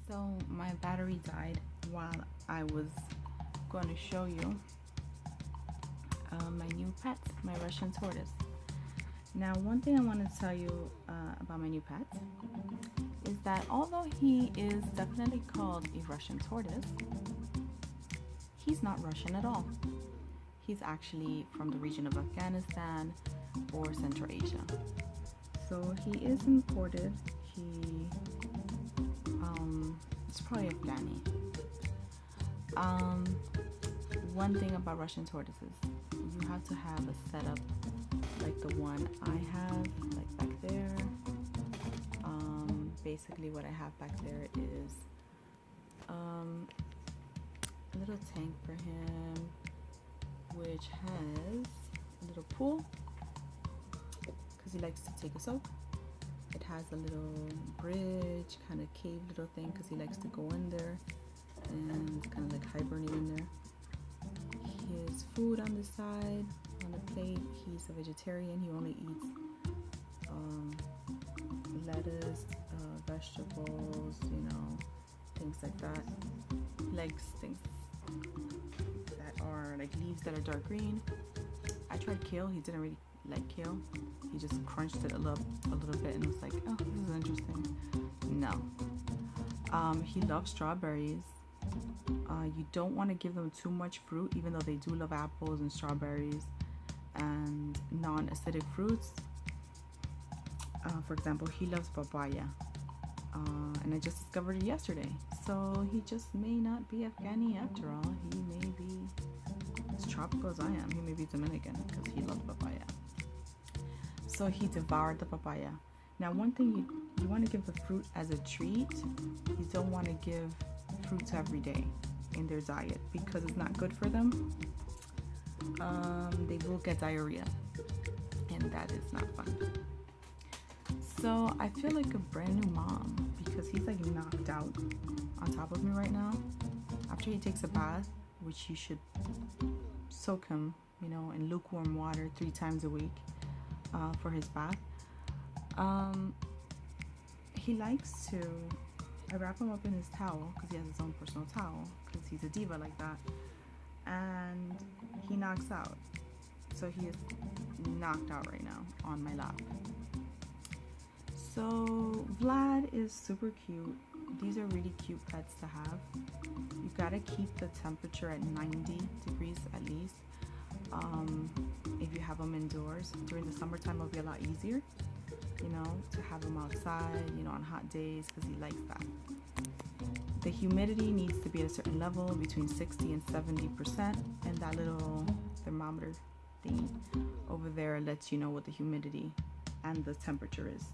So my battery died while I was going to show you my new pet, my Russian tortoise. Now, one thing I want to tell you about my new pet is that although he is definitely called a Russian tortoise, he's not Russian at all. He's actually from the region of Afghanistan or Central Asia. So he is imported. It's probably Afghani. One thing about Russian tortoises, you have to have a setup like the one I have, like back there. Basically what I have back there is a little tank for him, which has a little pool because he likes to take a soak. It has a little bridge, kind of cave little thing because he likes to go in there and kind of like hibernate in there. His food on the side, on the plate, he's a vegetarian. He only eats lettuce, vegetables, things like that. He likes things that are like leaves that are dark green. I tried kale. He didn't really like kale. He just crunched it a little bit and was like, oh, this is interesting. No. He loves strawberries. You don't want to give them too much fruit, even though they do love apples and strawberries and non-acidic fruits. For example, he loves papaya. And I just discovered it yesterday. So he just may not be Afghani after all. He may be as tropical as I am. He may be Dominican because he loves papaya. So he devoured the papaya. Now, one thing you want to give the fruit as a treat. You don't want to give fruits every day in their diet because it's not good for them. They will get diarrhea, and that is not fun. So I feel like a brand new mom because he's like knocked out on top of me right now. After he takes a bath, which you should soak him, in lukewarm water 3 times a week for his bath. He likes to, I wrap him up in his towel because he has his own personal towel because he's a diva like that, and he knocks out. So he is knocked out right now on my lap. So Vlad is super cute. These are really cute pets to have. You gotta keep the temperature at 90 degrees at least. If you have them indoors during the summertime, it'll be a lot easier, to have them outside, on hot days because he likes that. The humidity needs to be at a certain level, between 60 and 70%, and that little thermometer thing over there lets you know what the humidity and the temperature is.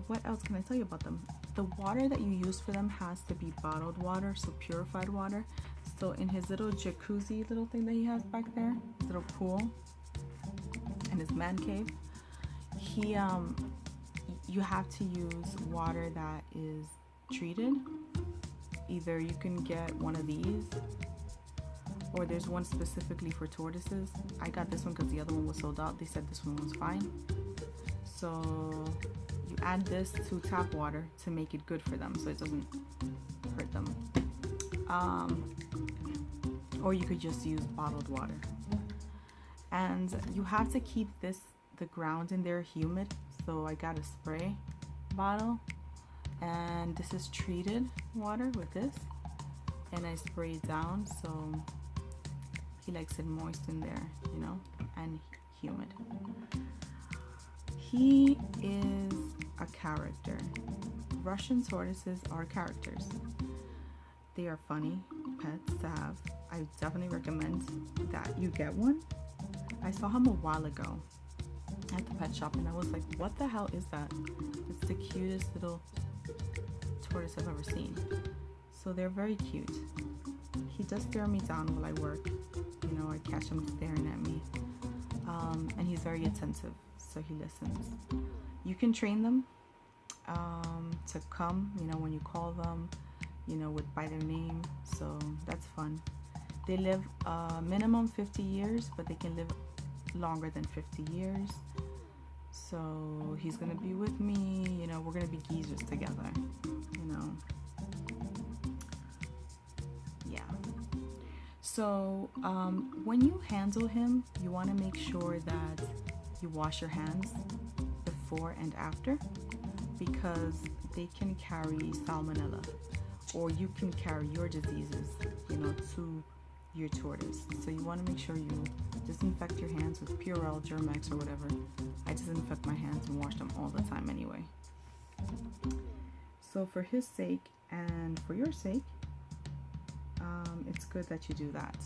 What else can I tell you about them? The water that you use for them has to be bottled water, so purified water. So in his little jacuzzi little thing that he has back there, his little pool, in his man cave, you have to use water that is treated. Either you can get one of these, or there's one specifically for tortoises. I got this one because the other one was sold out. They said this one was fine. So you add this to tap water to make it good for them so it doesn't hurt them. Or you could just use bottled water. And you have to keep the ground in there humid. So I got a spray bottle, and this is treated water with this, and I spray it down so he likes it moist in there, and humid. He is a character. Russian tortoises are characters. They are funny pets to have. I definitely recommend that you get one. I saw him a while ago at the pet shop and I was like, what the hell is that? It's the cutest little tortoise I've ever seen. So they're very cute. He does stare me down while I work. I catch him staring at me. And he's very attentive, so he listens. You can train them to come, when you call them, by their name. So that's fun. They live minimum 50 years, but they can live longer than 50 years. So he's gonna be with me, you know, we're gonna be geezers together, you know. Yeah. So when you handle him, you want to make sure that you wash your hands before and after, because they can carry salmonella, or you can carry your diseases, you know, to your tortoise. So you want to make sure you disinfect your hands with Purell, Germex, or whatever. I disinfect my hands and wash them all the time anyway. So for his sake and for your sake, it's good that you do that.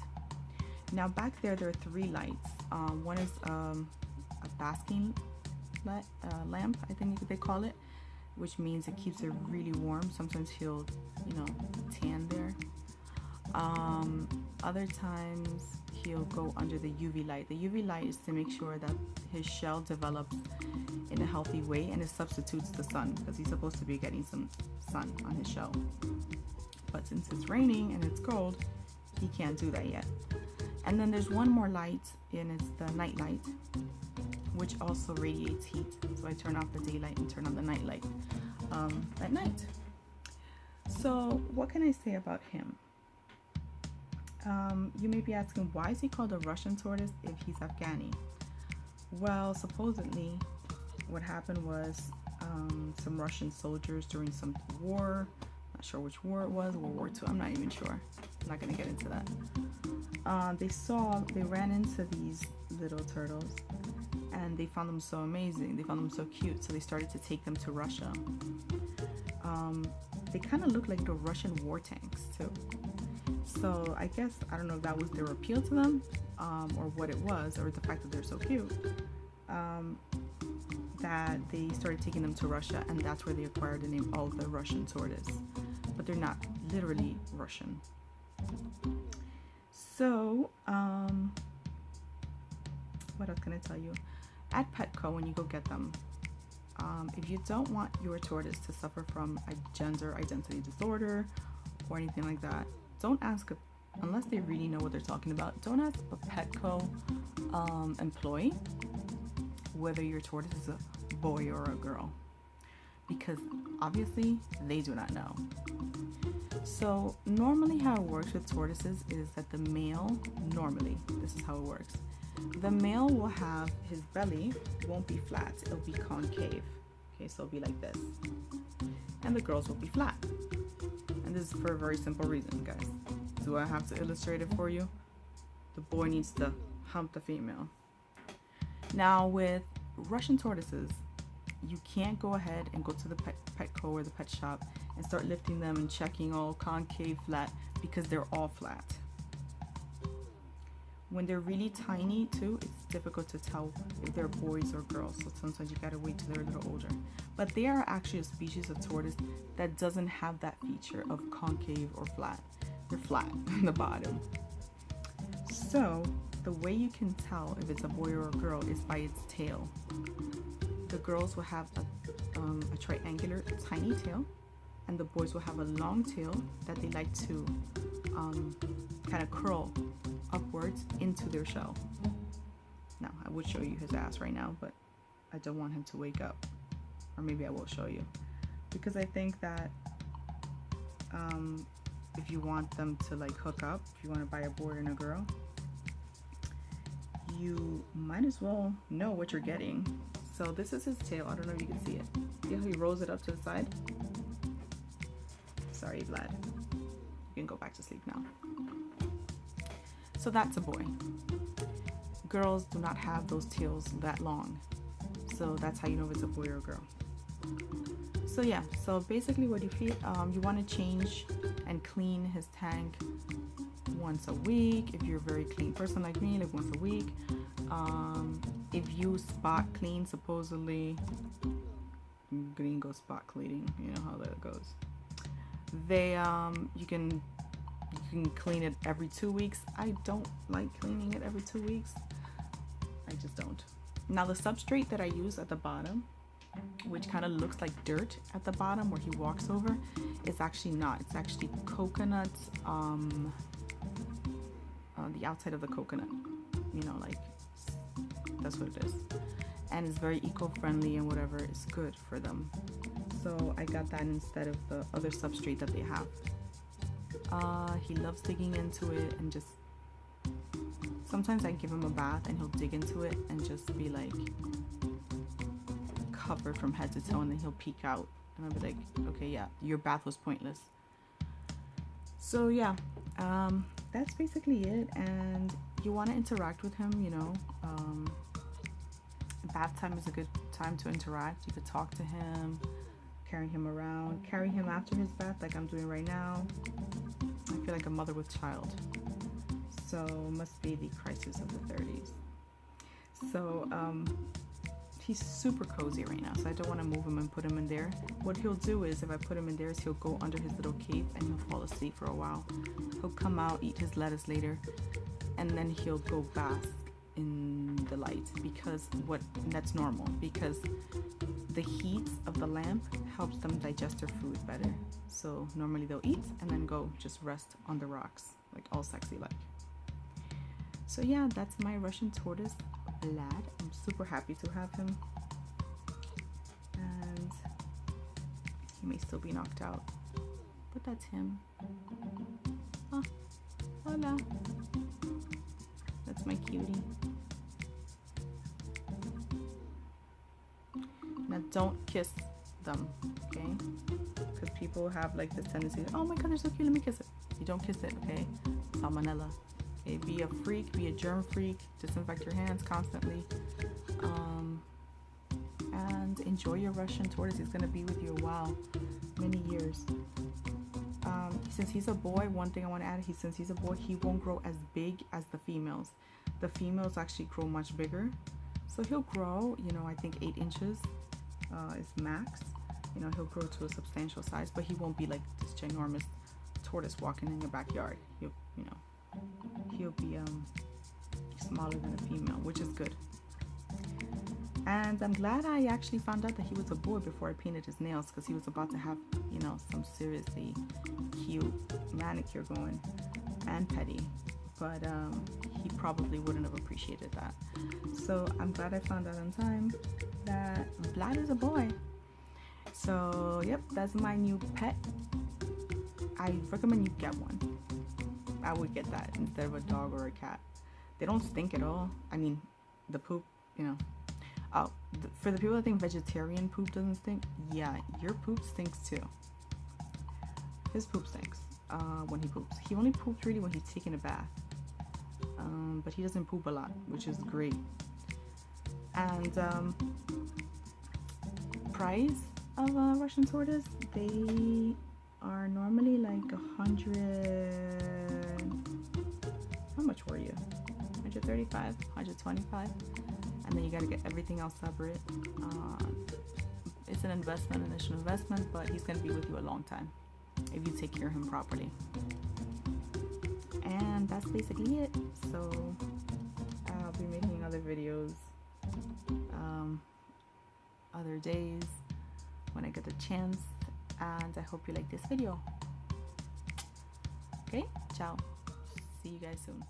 Now back there are 3 lights. One is a basking lamp, I think they call it, which means it keeps it really warm. Sometimes he'll, you know, tan there. Other times he'll go under the UV light. The UV light is to make sure that his shell develops in a healthy way, and it substitutes the sun, because he's supposed to be getting some sun on his shell. But since it's raining and it's cold, he can't do that yet. And then there's one more light, and it's the night light, which also radiates heat. So I turn off the daylight and turn on the night light at night. So what can I say about him? You may be asking, why is he called a Russian tortoise if he's Afghani? Well, supposedly what happened was some Russian soldiers during some war, not sure which war it was, World War II, I'm not even sure. I'm not going to get into that. They ran into these little turtles, and they found them so amazing. They found them so cute, so they started to take them to Russia. They kind of look like the Russian war tanks too. So I guess, I don't know if that was their appeal to them, or what it was, or the fact that they're so cute, that they started taking them to Russia, and that's where they acquired the name of the Russian tortoise. But they're not literally Russian. So, what else can I tell you? At Petco, when you go get them, if you don't want your tortoise to suffer from a gender identity disorder or anything like that, don't ask, unless they really know what they're talking about, don't ask a Petco employee whether your tortoise is a boy or a girl, because obviously they do not know. So normally how it works with tortoises is that the male, normally, this is how it works. The male will have, his belly won't be flat, it'll be concave. Okay, so it'll be like this. And the girls will be flat. And this is for a very simple reason, guys. Do I have to illustrate it for you? The boy needs to hump the female. Now with Russian tortoises, you can't go ahead and go to the Petco or the pet shop and start lifting them and checking all concave, flat, because they're all flat. When they're really tiny too, it's difficult to tell if they're boys or girls, so sometimes you gotta wait till they're a little older. But they are actually a species of tortoise that doesn't have that feature of concave or flat. They're flat on the bottom. So the way you can tell if it's a boy or a girl is by its tail. The girls will have a triangular tiny tail, and the boys will have a long tail that they like to kind of curl upwards into their shell. Now I would show you his ass right now, but I don't want him to wake up, or maybe I will show you, because I think that if you want them to like hook up, if you want to buy a boy and a girl, you might as well know what you're getting. So this is his tail. I don't know if you can see it. See how he rolls it up to the side? Sorry, Vlad. You can go back to sleep now. So that's a boy. Girls do not have those tails that long. So that's how you know if it's a boy or a girl. So yeah, so basically what you feel, you want to change and clean his tank once a week. If you're a very clean person like me, like once a week. If you spot clean, supposedly, green go spot cleaning, you know how that goes. They, you can clean it every 2 weeks. I don't like cleaning it every 2 weeks. I just don't. Now the substrate that I use at the bottom, which kind of looks like dirt at the bottom where he walks over, it's actually not. It's actually coconut, the outside of the coconut, you know, like that's what it is. and it's very eco-friendly and whatever is good for them. So I got that instead of the other substrate that they have. He loves digging into it, and just sometimes I give him a bath and he'll dig into it and just be like covered from head to toe, and then he'll peek out and I'll be like, okay, yeah, your bath was pointless. So yeah, that's basically it. And you want to interact with him, you know. Bath time is a good time to interact. You could talk to him, carry him around, carry him after his bath like I'm doing right now. I feel like a mother with child. So must be the crisis of the 30s. So he's super cozy right now, so I don't want to move him and put him in there. What he'll do is, if I put him in there, is he'll go under his little cave and he'll fall asleep for a while. He'll come out, eat his lettuce later, and then he'll go bask in the light, because that's normal, because the heat of the lamp helps them digest their food better. So normally they'll eat and then go just rest on the rocks, like all sexy like. So yeah, that's my Russian tortoise, Vlad. I'm super happy to have him, and he may still be knocked out, but that's him. Oh, hola. That's my cutie. Now don't kiss them, okay? Because people have like this tendency, oh my god, they're so cute, let me kiss it. You don't kiss it, okay? Salmonella. Okay, be a freak, be a germ freak, disinfect your hands constantly, and enjoy your Russian tortoise. He's gonna be with you a while, many years. Since he's a boy, one thing I want to add, since he's a boy, he won't grow as big as the females. The females actually grow much bigger, so he'll grow, you know, I think 8 inches is max. You know, he'll grow to a substantial size, but he won't be like this ginormous tortoise walking in your backyard. He'll be smaller than a female, which is good. And I'm glad I actually found out that he was a boy before I painted his nails, because he was about to have, you know, some seriously cute manicure going and petty, but he probably wouldn't have appreciated that. So I'm glad I found out on time that Vlad is a boy. So yep, that's my new pet. I recommend you get one. I would get that instead of a dog or a cat. They don't stink at all. I mean, the poop, you know. Oh, for the people that think vegetarian poop doesn't stink, yeah, your poop stinks too. His poop stinks when he poops. He only poops really when he's taking a bath. But he doesn't poop a lot, which is great. And price of a Russian tortoise, they are normally like 100. How much were you? 135, 125, and then you got to get everything else separate. It's an investment, initial investment, but he's going to be with you a long time if you take care of him properly. And that's basically it. So I'll be making other videos other days when I get the chance, and I hope you like this video. Okay, ciao. See you guys soon.